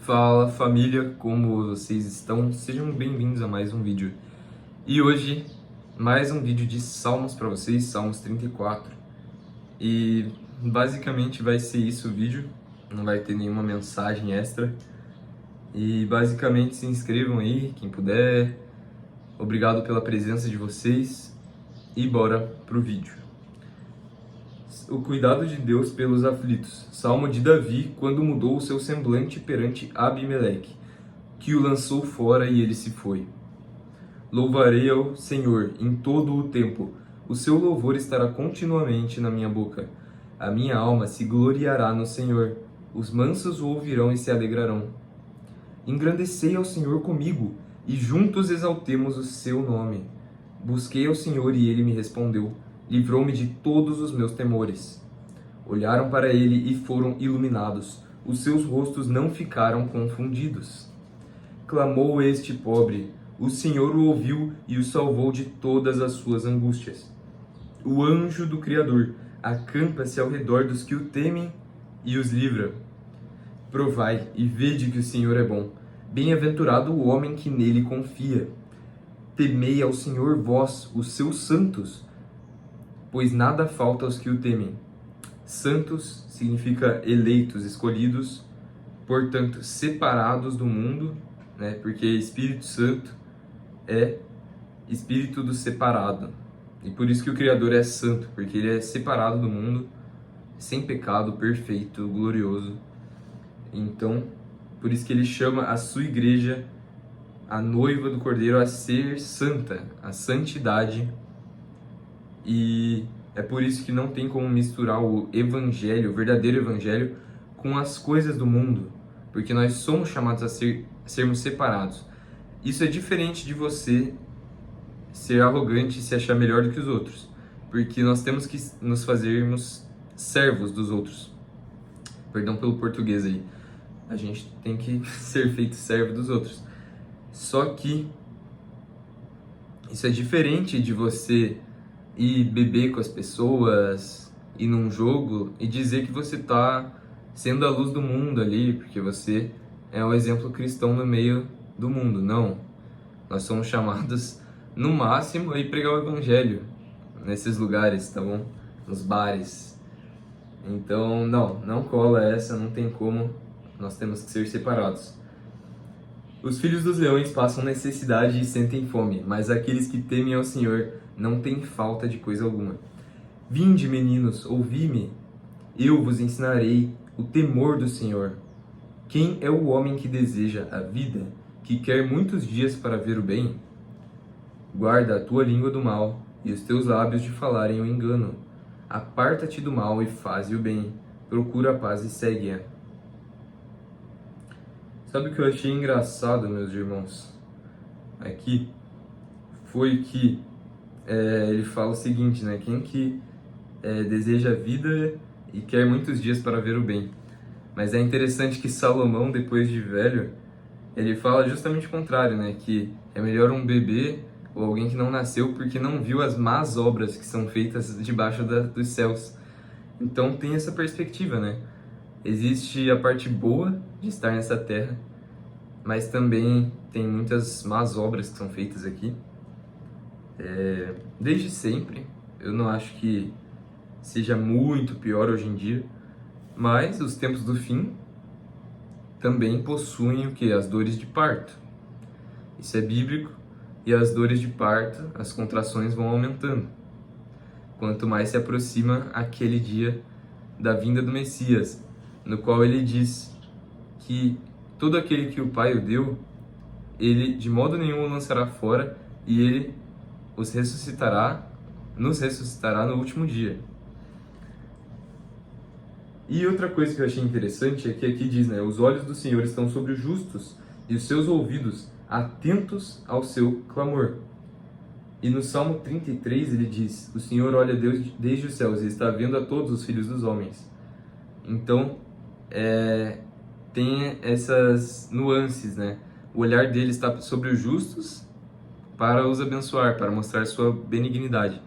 Fala família, como vocês estão? Sejam bem-vindos a mais um vídeo. E hoje, mais um vídeo de Salmos para vocês, Salmos 34. E basicamente vai ser isso o vídeo, não vai ter nenhuma mensagem extra. E basicamente se inscrevam aí, quem puder. Obrigado pela presença de vocês e bora pro vídeo. O cuidado de Deus pelos aflitos. Salmo de Davi, quando mudou o seu semblante perante Abimeleque, que o lançou fora e ele se foi. Louvarei ao Senhor em todo o tempo. O seu louvor estará continuamente na minha boca. A minha alma se gloriará no Senhor. Os mansos o ouvirão e se alegrarão. Engrandecei ao Senhor comigo, e juntos exaltemos o seu nome. Busquei ao Senhor e ele me respondeu. Livrou-me de todos os meus temores. Olharam para ele e foram iluminados. Os seus rostos não ficaram confundidos. Clamou este pobre. O Senhor o ouviu e o salvou de todas as suas angústias. O anjo do Criador acampa-se ao redor dos que o temem e os livra. Provai e vede que o Senhor é bom. Bem-aventurado o homem que nele confia. Temei ao Senhor vós, os seus santos, pois nada falta aos que o temem. Santos significa eleitos, escolhidos, portanto, separados do mundo, né? Porque Espírito Santo é Espírito do separado. E por isso que o Criador é santo, porque ele é separado do mundo, sem pecado, perfeito, glorioso. Então, por isso que ele chama a sua igreja, a noiva do Cordeiro, a ser santa, a santidade. E é por isso que não tem como misturar o evangelho, o verdadeiro evangelho, com as coisas do mundo, porque nós somos chamados a sermos separados. Isso é diferente de você ser arrogante e se achar melhor do que os outros, porque nós temos que nos fazermos servos dos outros. Perdão pelo português aí. A gente tem que ser feito servo dos outros. Só que isso é diferente de você ir beber com as pessoas, ir num jogo e dizer que você está sendo a luz do mundo ali, porque você é um exemplo cristão no meio do mundo. Não. Nós somos chamados, no máximo, a ir pregar o evangelho nesses lugares, tá bom? Nos bares. Então, não cola essa, não tem como. Nós temos que ser separados. Os filhos dos leões passam necessidade e sentem fome, mas aqueles que temem ao Senhor não têm falta de coisa alguma. Vinde, meninos, ouvi-me, eu vos ensinarei o temor do Senhor. Quem é o homem que deseja a vida, que quer muitos dias para ver o bem? Guarda a tua língua do mal e os teus lábios de falarem o engano. Aparta-te do mal e faze o bem, procura a paz e segue-a. Sabe o que eu achei engraçado, meus irmãos? Aqui foi que ele fala o seguinte, né? Quem que deseja a vida e quer muitos dias para ver o bem. Mas é interessante que Salomão, depois de velho, ele fala justamente o contrário, né? Que é melhor um bebê ou alguém que não nasceu porque não viu as más obras que são feitas debaixo dos céus. Então tem essa perspectiva, né? Existe a parte boa de estar nessa terra, mas também tem muitas más obras que são feitas aqui. Desde sempre, eu não acho que seja muito pior hoje em dia, mas os tempos do fim também possuem o que? As dores de parto. Isso é bíblico, e as dores de parto, as contrações vão aumentando. Quanto mais se aproxima aquele dia da vinda do Messias, no qual ele diz que todo aquele que o Pai o deu, ele de modo nenhum o lançará fora, e ele nos ressuscitará no último dia. E outra coisa que eu achei interessante é que aqui diz, né? Os olhos do Senhor estão sobre os justos, e os seus ouvidos atentos ao seu clamor. E no Salmo 33 ele diz, o Senhor olha Deus desde os céus e está vendo a todos os filhos dos homens. Então, tem essas nuances, né? O olhar dele está sobre os justos para os abençoar, para mostrar sua benignidade.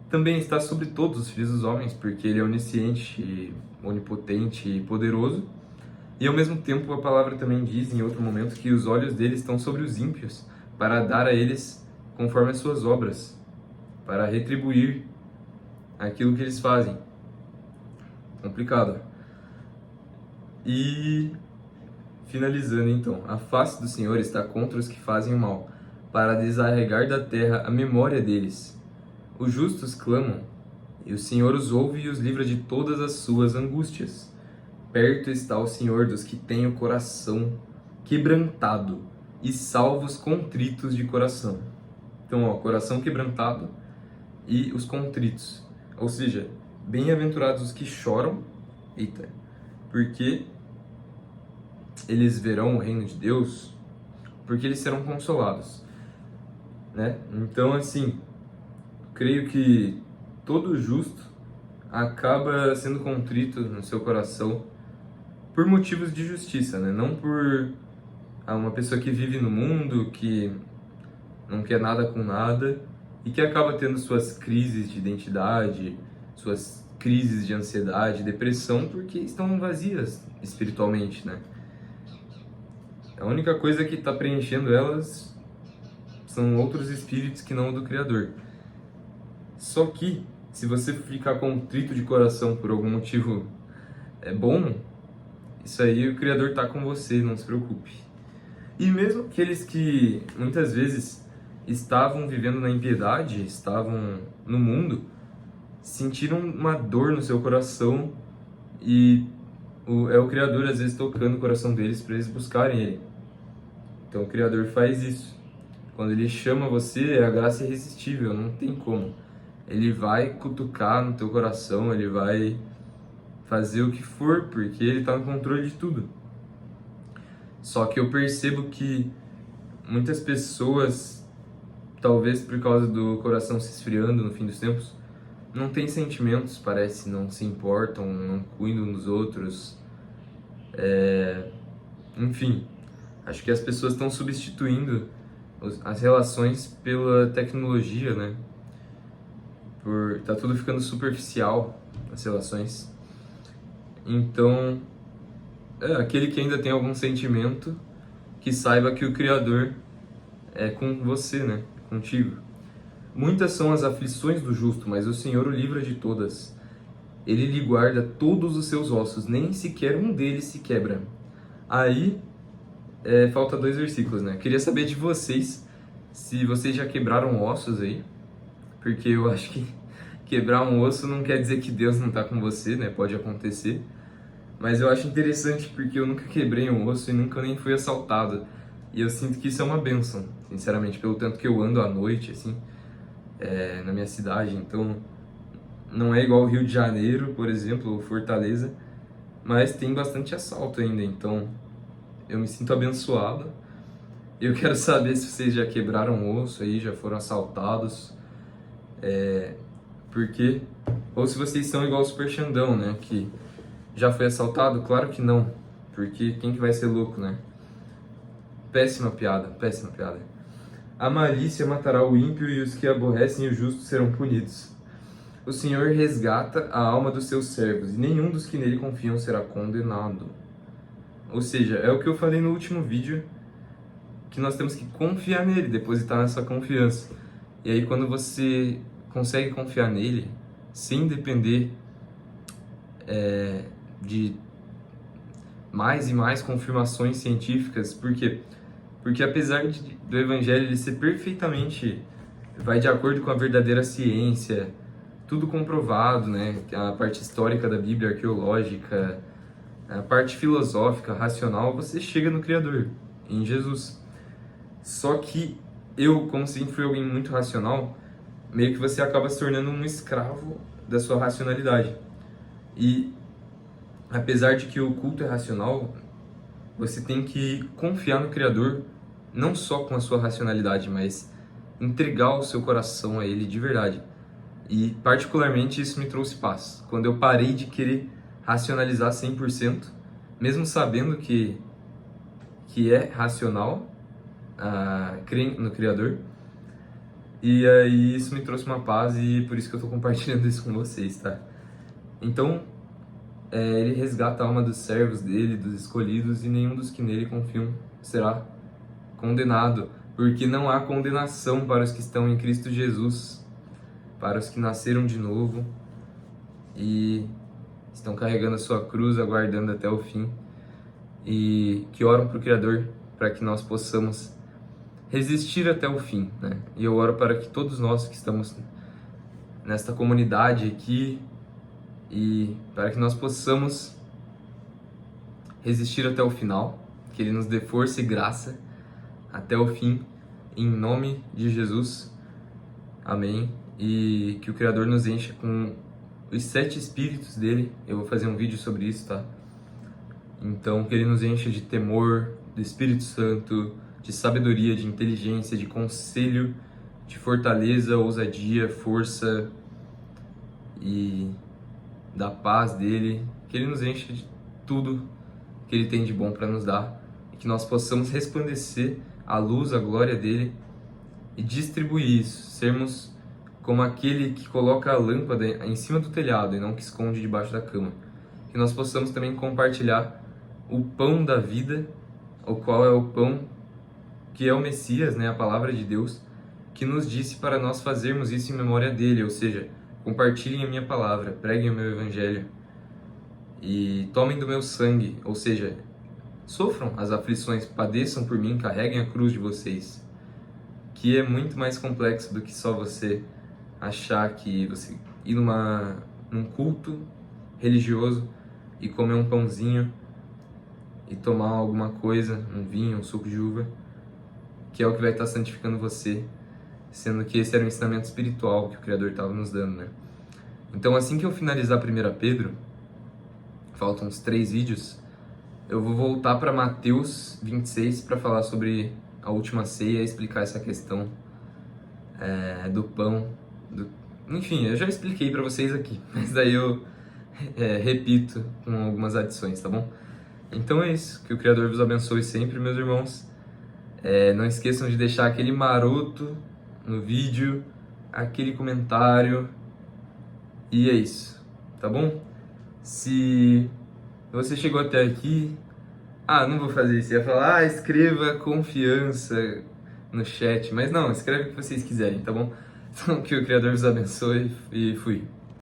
Também está sobre todos os filhos dos homens, porque ele é onisciente, onipotente e poderoso. E ao mesmo tempo a palavra também diz em outro momento que os olhos deles estão sobre os ímpios, para dar a eles conforme as suas obras, para retribuir aquilo que eles fazem. Complicado. E finalizando então, a face do Senhor está contra os que fazem o mal, para desarraigar da terra a memória deles. Os justos clamam, e o Senhor os ouve e os livra de todas as suas angústias. Perto está o Senhor dos que têm o coração quebrantado e salva os contritos de coração. Então, coração quebrantado e os contritos. Ou seja, bem-aventurados os que choram, porque eles verão o reino de Deus, porque eles serão consolados, né? Então, assim, creio que todo justo acaba sendo contrito no seu coração por motivos de justiça, né? Não por uma pessoa que vive no mundo, que não quer nada com nada e que acaba tendo suas crises de identidade, suas crises de ansiedade, depressão, porque estão vazias espiritualmente, né? A única coisa que está preenchendo elas são outros espíritos que não o do Criador. Só que, se você ficar contrito de coração por algum motivo bom, isso aí o Criador está com você, não se preocupe. E mesmo aqueles que muitas vezes estavam vivendo na impiedade, estavam no mundo, sentiram uma dor no seu coração e é o Criador às vezes tocando o coração deles para eles buscarem Ele. Então o Criador faz isso. Quando Ele chama você, a graça é irresistível, não tem como. Ele vai cutucar no teu coração, Ele vai fazer o que for, porque Ele está no controle de tudo. Só que eu percebo que muitas pessoas, talvez por causa do coração se esfriando no fim dos tempos, não têm sentimentos, parece, não se importam, não cuidam dos outros. Enfim, acho que as pessoas estão substituindo as relações pela tecnologia, né? Tá tudo ficando superficial, as relações. Então, aquele que ainda tem algum sentimento, que saiba que o Criador é com você, né? Contigo. Muitas são as aflições do justo, mas o Senhor o livra de todas. Ele lhe guarda todos os seus ossos, nem sequer um deles se quebra. Aí, falta 2 versículos, né? Queria saber de vocês, se vocês já quebraram ossos aí, porque eu acho que quebrar um osso não quer dizer que Deus não está com você, né? Pode acontecer. Mas eu acho interessante porque eu nunca quebrei um osso e nunca nem fui assaltado. E eu sinto que isso é uma bênção, sinceramente, pelo tanto que eu ando à noite, assim, na minha cidade. Então, não é igual o Rio de Janeiro, por exemplo, ou Fortaleza, mas tem bastante assalto ainda. Então, eu me sinto abençoado. Eu quero saber se vocês já quebraram um osso aí, já foram assaltados. Porque... Ou se vocês são igual o Super Xandão, né? Que já foi assaltado? Claro que não. Porque quem que vai ser louco, né? Péssima piada, péssima piada. A malícia matará o ímpio e os que aborrecem o justo serão punidos. O Senhor resgata a alma dos seus servos e nenhum dos que nele confiam será condenado. Ou seja, é o que eu falei no último vídeo, que nós temos que confiar nele, depositar nessa confiança. E aí quando você consegue confiar nele, sem depender de mais e mais confirmações científicas, por quê? Porque apesar do Evangelho ele ser perfeitamente, vai de acordo com a verdadeira ciência, tudo comprovado, né? A parte histórica da Bíblia, arqueológica, a parte filosófica, racional, você chega no Criador, em Jesus. Só que eu, como sempre fui alguém muito racional, meio que você acaba se tornando um escravo da sua racionalidade. E apesar de que o culto é racional, você tem que confiar no Criador, não só com a sua racionalidade, mas entregar o seu coração a Ele de verdade. E particularmente isso me trouxe paz. Quando eu parei de querer racionalizar 100%, mesmo sabendo que é racional, crer no Criador. E aí isso me trouxe uma paz e por isso que eu estou compartilhando isso com vocês, tá? Então, ele resgata a alma dos servos dele, dos escolhidos, e nenhum dos que nele confiam será condenado, porque não há condenação para os que estão em Cristo Jesus, para os que nasceram de novo e estão carregando a sua cruz, aguardando até o fim, e que oram para o Criador para que nós possamos resistir até o fim, né? E eu oro para que todos nós que estamos nesta comunidade aqui, e para que nós possamos resistir até o final, que Ele nos dê força e graça até o fim, em nome de Jesus, amém, e que o Criador nos encha com os 7 Espíritos dele. Eu vou fazer um vídeo sobre isso, tá? Então, que Ele nos encha de temor do Espírito Santo, de sabedoria, de inteligência, de conselho, de fortaleza, ousadia, força e da paz dele, que Ele nos encha de tudo que Ele tem de bom para nos dar, e que nós possamos resplandecer a luz, a glória dele e distribuir isso, sermos como aquele que coloca a lâmpada em cima do telhado e não que esconde debaixo da cama. Que nós possamos também compartilhar o pão da vida, o qual é o pão que é o Messias, né, a palavra de Deus, que nos disse para nós fazermos isso em memória dele, ou seja, compartilhem a minha palavra, preguem o meu evangelho e tomem do meu sangue, ou seja, sofram as aflições, padeçam por mim, carreguem a cruz de vocês, que é muito mais complexo do que só você achar que você ir num culto religioso e comer um pãozinho e tomar alguma coisa, um vinho, um suco de uva, que é o que vai estar santificando você, sendo que esse era um ensinamento espiritual que o Criador estava nos dando, né? Então, assim que eu finalizar 1 Pedro, faltam uns 3 vídeos, eu vou voltar para Mateus 26 para falar sobre a última ceia e explicar essa questão do pão. Enfim, eu já expliquei para vocês aqui, mas daí eu repito com algumas adições, tá bom? Então é isso, que o Criador vos abençoe sempre, meus irmãos. Não esqueçam de deixar aquele maroto no vídeo, aquele comentário, e é isso, tá bom? Se você chegou até aqui, não vou fazer isso, eu ia falar, escreva confiança no chat, mas não, escreve o que vocês quiserem, tá bom? Então que o Criador vos abençoe e fui.